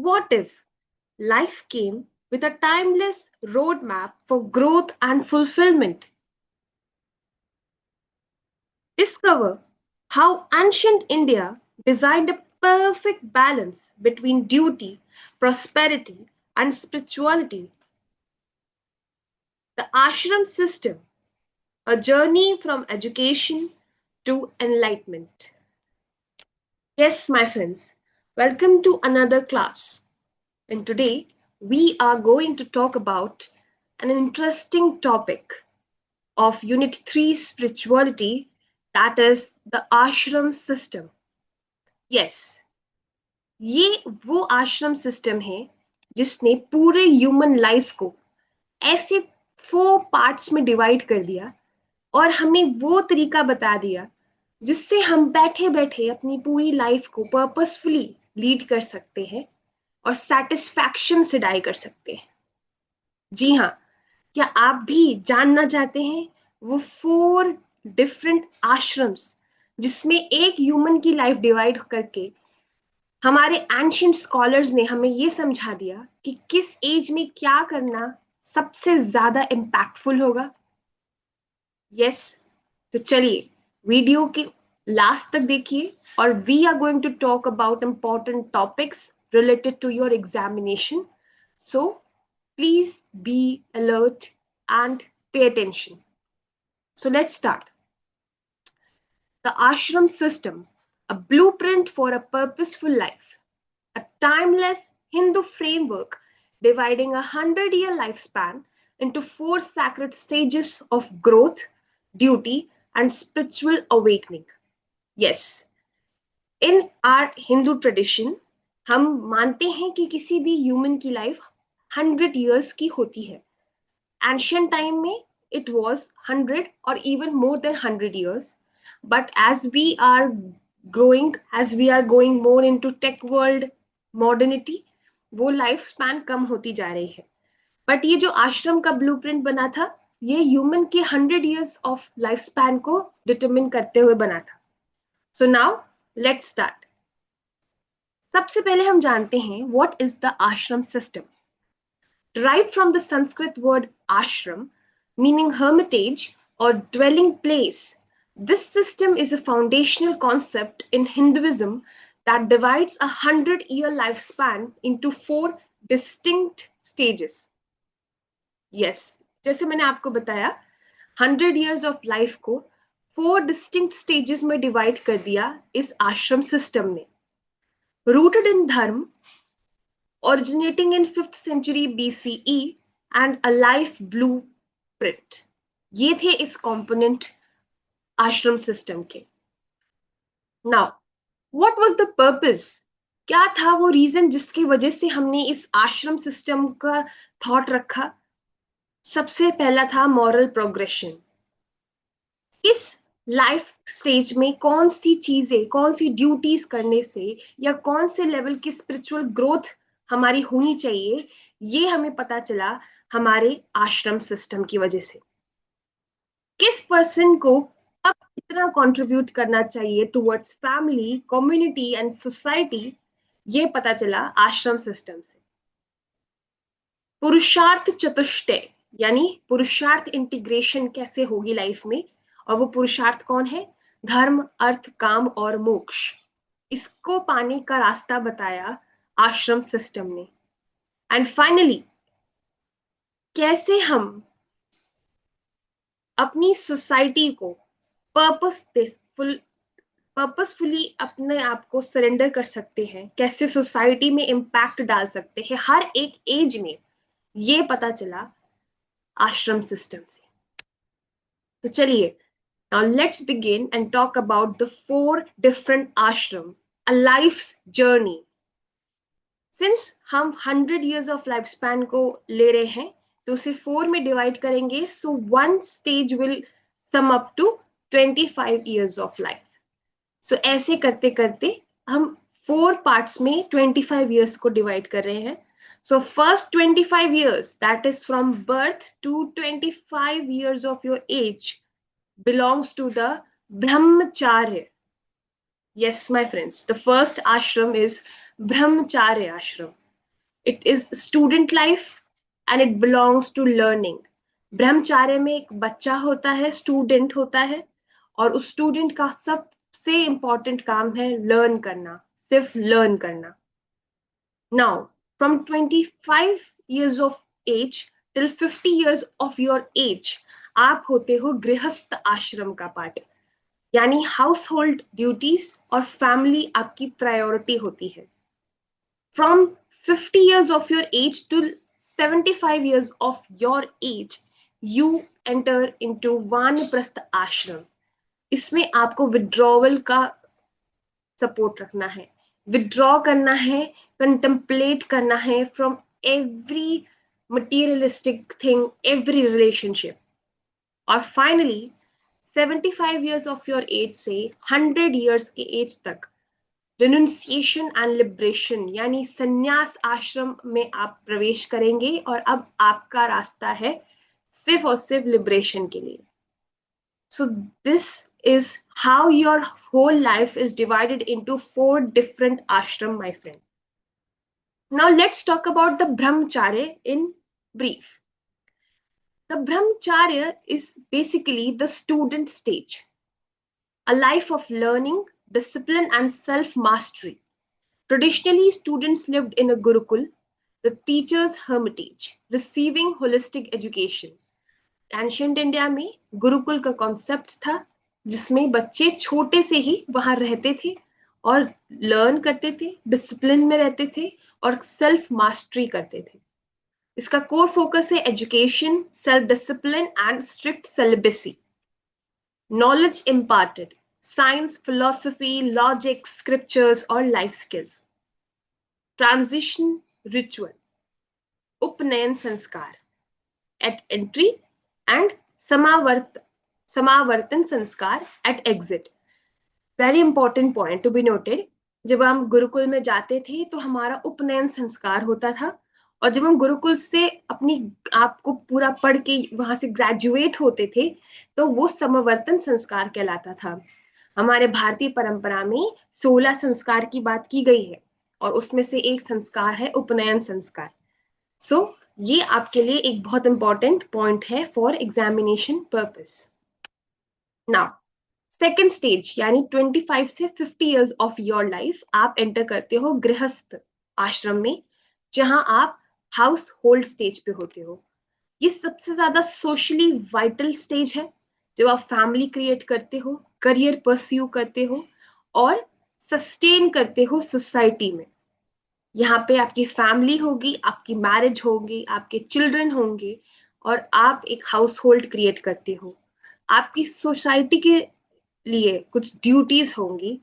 What if life came with a timeless roadmap for growth and fulfillment? Discover how ancient India designed a perfect balance between duty, prosperity, and spirituality. The ashram system, a journey from education to enlightenment. Yes, my friends, welcome to another class. And today we are going to talk about an interesting topic of Unit 3 spirituality, that is the ashram system. Yes, ये वो आश्रम system है जिसने पूरे human life को ऐसे 4 parts में divide कर दिया और हमें वो तरीका बता दिया जिससे हम बैठे बैठे अपनी पूरी लाइफ को पर्पसफुली लीड कर सकते हैं और सेटिस्फैक्शन से डाई कर सकते हैं। जी हाँ, क्या आप भी जानना चाहते हैं वो 4 डिफरेंट आश्रम्स जिसमें एक ह्यूमन की लाइफ डिवाइड करके हमारे एंशियंट स्कॉलर्स ने हमें ये समझा दिया कि किस एज में क्या करना सबसे ज्यादा इम्पैक्टफुल होगा? यस, तो चलिए वीडियो के लास्ट तक देखिए और we are going to talk about important topics related to your examination, so please be alert and pay attention. So let's start. The ashram system, a blueprint for a purposeful life, a timeless Hindu framework dividing 100-year lifespan into 4 sacred stages of growth, duty, and spiritual awakening. Yes, in our Hindu tradition, हम मानते हैं कि किसी भी human की life 100 years की होती है। Ancient time में it was 100 or even more than 100 years. But as we are growing, as we are going more into tech world, modernity, वो लाइफ स्पैन कम होती जा रही है। बट ये जो आश्रम का ब्लूप्रिंट बना था, ये ह्यूमन के 100 years ऑफ लाइफ स्पैन को डिटरमिन करते हुए बना था। So now let's start. सबसे पहले हम जानते हैं व्हाट इज द आश्रम system. Derived from the Sanskrit word ashram, meaning hermitage or dwelling place, this system is a foundational concept in Hinduism that divides 100-year lifespan into 4 distinct stages. Yes, जैसे मैंने आपको बताया 100 years of life को 4 distinct stages में divide कर दिया इस आश्रम सिस्टम ने। Rooted in धर्म, originating in 5th century BCE and a life blueprint. ये थे इस component आश्रम सिस्टम के। Now, what was the purpose? क्या था वो रीजन जिसकी वजह से हमने इस आश्रम सिस्टम का थॉट रखा? सबसे पहला था मॉरल प्रोग्रेशन। इस लाइफ स्टेज में कौन सी चीजें, कौन सी ड्यूटीज करने से या कौन से लेवल की स्पिरिचुअल ग्रोथ हमारी होनी चाहिए, ये हमें पता चला हमारे आश्रम सिस्टम की वजह से। किस पर्सन को कब कितना कंट्रीब्यूट करना चाहिए towards family, community and society, ये पता चला आश्रम सिस्टम से। पुरुषार्थ चतुष्टय यानी पुरुषार्थ इंटीग्रेशन कैसे होगी लाइफ में, और वो पुरुषार्थ कौन है? धर्म, अर्थ, काम और मोक्ष। इसको पाने का रास्ता बताया आश्रम सिस्टम ने। एंड फाइनली, कैसे हम अपनी सोसाइटी को पर्पसफुली अपने आप को सरेंडर कर सकते हैं, कैसे सोसाइटी में इम्पैक्ट डाल सकते हैं हर एक एज में, ये पता चला आश्रम सिस्टम से। तो चलिए, now let's begin and talk about the 4 different ashram, a life's journey. Since हम 100 years of lifespan को ले रहे हैं, तो उसे 4 में डिवाइड करेंगे, so one stage will sum up to 25 years of life. So ऐसे करते करते हम 4 parts में 25 years को डिवाइड कर रहे हैं। So first 25 years, that is from birth to 25 years of your age, belongs to the brahmacharya. Yes, my friends, the first ashram is brahmacharya ashram. It is student life and it belongs to learning. ब्रह्मचार्य में एक बच्चा होता है, student होता है, और उस student का सबसे इंपॉर्टेंट काम है लर्न करना, सिर्फ लर्न करना. Now, from 25 years of age till 50 years of your age, आप होते हो गृहस्थ आश्रम का पार्ट. यानी हाउस होल्ड ड्यूटीज और फैमिली आपकी प्रायोरिटी होती है. From 50 years of your age to 75 years of your age, you enter into वानप्रस्थ आश्रम. इसमें आपको विड्रॉवल का सपोर्ट रखना है, विड्रॉ करना है, कंटेम्पलेट करना है from every materialistic thing, every relationship. और finally 75 years of your age से 100 years के एज तक रिनुंसिएशन एंड लिबरेशन यानी संन्यास आश्रम में आप प्रवेश करेंगे, और अब आपका रास्ता है सिर्फ और सिर्फ लिबरेशन के लिए. So this is how your whole life is divided into 4 different ashram, my friend. Now let's talk about the brahmacharya in brief. The brahmacharya is basically the student stage, a life of learning, discipline and self mastery. Traditionally, students lived in a gurukul, the teacher's hermitage, receiving holistic education. Ancient India में गुरुकुल का concept था, जिसमें बच्चे छोटे से ही वहां रहते थे और लर्न करते थे, डिसिप्लिन में रहते थे और सेल्फ मास्टरी करते थे. इसका कोर फोकस है education, self discipline and strict celibacy. Knowledge imparted, science, philosophy, logic, scriptures और life skills. Transition ritual, upanayana sanskar at entry and samavartan sanskar at exit. Very important point to be noted. जब हम गुरुकुल में जाते थे तो हमारा उपनयन संस्कार होता था, और जब हम गुरुकुल से अपनी आप को पूरा पढ़ के वहां से ग्रेजुएट होते थे तो वो समावर्तन संस्कार कहलाता था. हमारे भारतीय परंपरा में 16 संस्कार की बात की गई है, और उसमें से एक संस्कार है उपनयन संस्कार. सो ये आपके लिए एक बहुत इंपॉर्टेंट पॉइंट है for examination purpose. Now second stage यानी 25 से 50 इयर्स ऑफ योर लाइफ आप एंटर करते हो गृहस्थ आश्रम में, जहां आप हाउस होल्ड स्टेज पे होते हो. ये सबसे ज्यादा सोशली वाइटल स्टेज है, जब आप फैमिली क्रिएट करते हो, करियर परस्यू करते हो और सस्टेन करते हो सोसाइटी में. यहाँ पे आपकी फैमिली होगी, आपकी मैरिज होगी, आपके चिल्ड्रन होंगे, और आप एक हाउस होल्ड क्रिएट करते हो. आपकी सोसाइटी के लिए कुछ ड्यूटीज होंगी.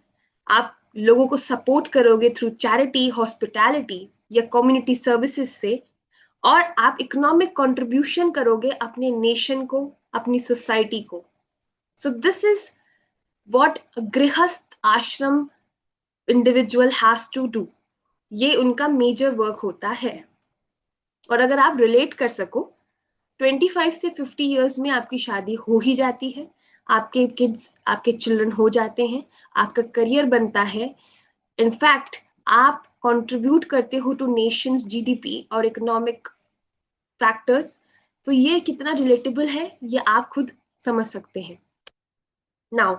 आप लोगों को सपोर्ट करोगे थ्रू चैरिटी, हॉस्पिटैलिटी या कम्युनिटी सर्विसेज से, और आप इकोनॉमिक कंट्रीब्यूशन करोगे अपने नेशन को, अपनी सोसाइटी को. सो दिस इज व्हाट गृहस्थ आश्रम इंडिविजुअल हैज टू डू. ये उनका मेजर वर्क होता है. और अगर आप रिलेट कर सको, 25 से 50 इयर्स में आपकी शादी हो ही जाती है, आपके किड्स, आपके चिल्ड्रन हो जाते हैं, आपका करियर बनता है. इनफैक्ट आप कंट्रीब्यूट करते हो टू नेशंस जीडीपी और इकोनॉमिक फैक्टर्स. तो ये कितना रिलेटेबल है ये आप खुद समझ सकते हैं. Now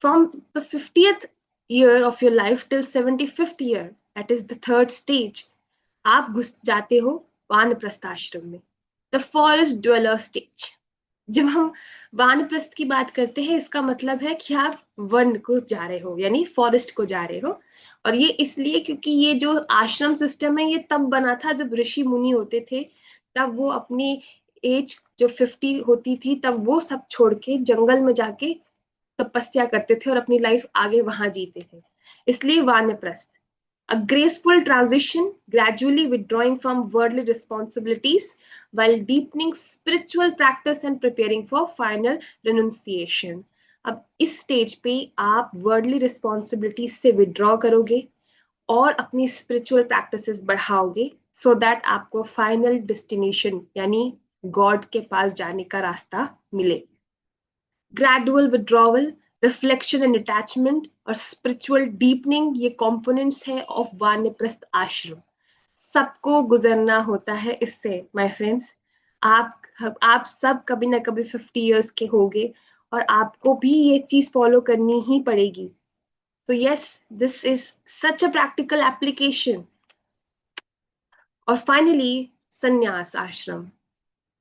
from the 50th year of your life till 75th year, that is the third stage, आप घुस जाते हो वानप्रस्थ आश्रम में, द फॉरेस्ट ड्वेलर स्टेज. जब हम वानप्रस्थ की बात करते हैं, इसका मतलब है कि आप वन को जा रहे हो, यानी फॉरेस्ट को जा रहे हो. और ये इसलिए क्योंकि ये जो आश्रम सिस्टम है ये तब बना था जब ऋषि मुनि होते थे, तब वो अपनी एज जो 50 होती थी तब वो सब छोड़ के जंगल में जाके तपस्या करते थे और अपनी लाइफ आगे वहां जीते थे, इसलिए वानप्रस्थ. A graceful transition, gradually withdrawing from worldly responsibilities while deepening spiritual practice and preparing for final renunciation. अब इस स्टेज पे आप वर्ल्डली रिस्पॉन्सिबिलिटीज से विड्रॉ करोगे और अपनी स्पिरिचुअल प्रैक्टिसेस बढ़ाओगे, सो दैट आपको फाइनल डेस्टिनेशन यानी गॉड के पास जाने का रास्ता मिले. Gradual withdrawal, reflection and attachment और स्पिरिचुअल डीपनिंग, ये कंपोनेंट्स है ऑफ वानप्रस्थ आश्रम. सबको गुजरना होता है इससे माय फ्रेंड्स। आप सब कभी ना कभी 50 इयर्स के होगे और आपको भी ये चीज फॉलो करनी ही पड़ेगी। तो yes, this is such a practical application. और फाइनली, संन्यास आश्रम।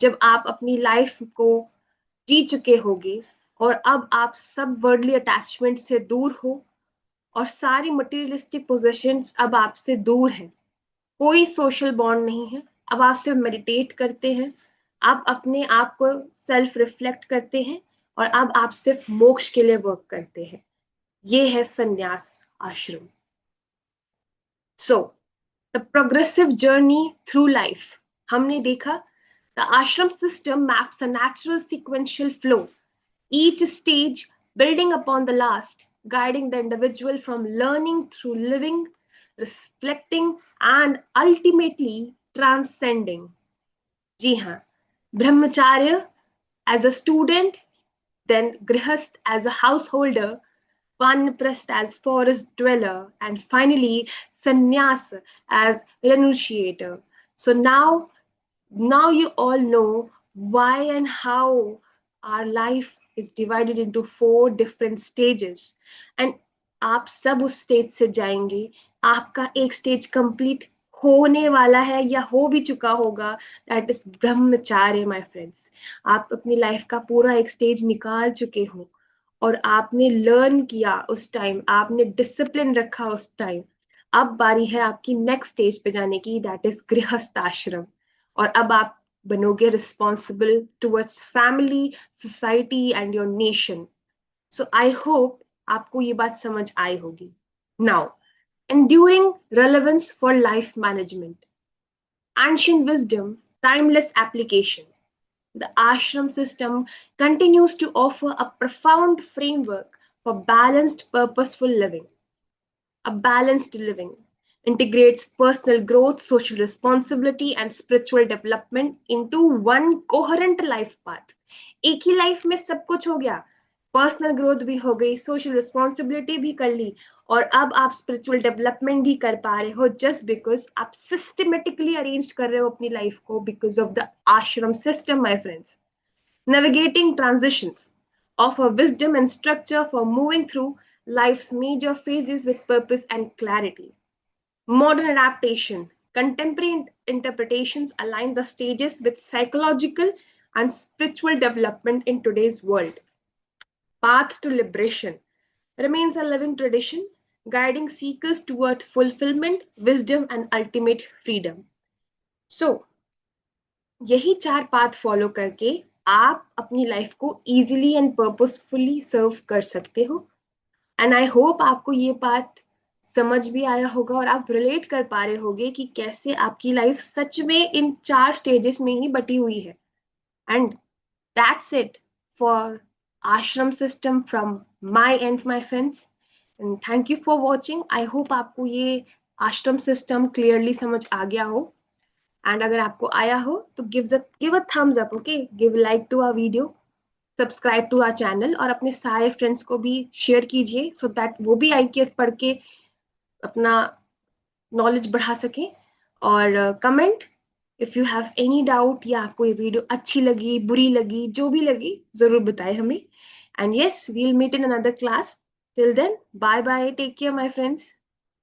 जब आप अपनी लाइफ को जी चुके होगे और अब आप सब वर्ल्डली अटैचमेंट से दूर हो और सारी मटेरियलिस्टिक पोजेशंस अब आपसे दूर हैं, कोई सोशल बॉन्ड नहीं है, अब आप सिर्फ मेडिटेट करते हैं, आप अपने आप को सेल्फ रिफ्लेक्ट करते हैं और अब आप सिर्फ मोक्ष के लिए वर्क करते हैं। ये है संन्यास आश्रम। So the progressive journey through life. हमने देखा द आश्रम system maps a natural sequential flow, each stage building upon the last, guiding the individual from learning through living, reflecting, and ultimately transcending. जी हाँ, brahmacharya as a student, then grihast as a householder, vanaprasth as forest dweller, and finally sannyas as renunciator. So now you all know why and how our life is divided into 4 different stages, and आप सब उस stage से जाएंगे। आपका एक stage complete होने वाला है या हो भी चुका होगा, दैट इज ब्रह्मचार्य माय फ्रेंड्स। आप अपनी लाइफ का पूरा एक स्टेज निकाल चुके हो और आपने लर्न किया उस टाइम, आपने डिसिप्लिन रखा उस टाइम। अब बारी है आपकी नेक्स्ट स्टेज पे जाने की, दैट इज गृहस्थ आश्रम। और अब आप बनोगे responsible towards family, society and your nation. So I hope आपको ये बात समझ आई होगी। Now, enduring relevance for life management, ancient wisdom, timeless application. The ashram system continues to offer a profound framework for balanced, purposeful living. A balanced living integrates personal growth, social responsibility, and spiritual development into one coherent life path. एक ही life में सब कुछ हो गया, personal growth भी हो गई, social responsibility भी कर ली, और अब आप स्पिरिचुअल डेवलपमेंट भी कर पा रहे हो, जस्ट बिकॉज आप सिस्टमेटिकली अरेंज कर रहे हो अपनी लाइफ को बिकॉज ऑफ द आश्रम system my friends. Navigating transitions offer wisdom and structure for moving through life's major phases with purpose and clarity. Modern adaptation, contemporary interpretations align the stages with psychological and spiritual development in today's world. Path to liberation remains a living tradition, guiding seekers toward fulfillment, wisdom, and ultimate freedom. So, यही 4 path follow करके आप अपनी life को easily and purposefully सर्व कर सकते हो। And I hope आपको ये पार्ट समझ भी आया होगा और आप रिलेट कर पा रहे होगे कि कैसे आपकी लाइफ सच में इन 4 स्टेजेस में ही बटी हुई है। एंड दैट्स इट फॉर आश्रम system from my and my friends, and thank you for watching. I hope आपको ये आश्रम सिस्टम क्लियरली समझ आ गया हो। एंड अगर आपको आया हो तो give a thumbs up, okay, give like to our video, subscribe to our channel और अपने सारे फ्रेंड्स को भी शेयर कीजिए सो दैट वो भी आईकेएस पढ़ के अपना नॉलेज बढ़ा सके। और comment if you have any doubt, या आपको ये वीडियो अच्छी लगी, बुरी लगी, जो भी लगी जरूर बताएं हमें। And yes, we will meet in another class. Till then, bye bye, take care my friends.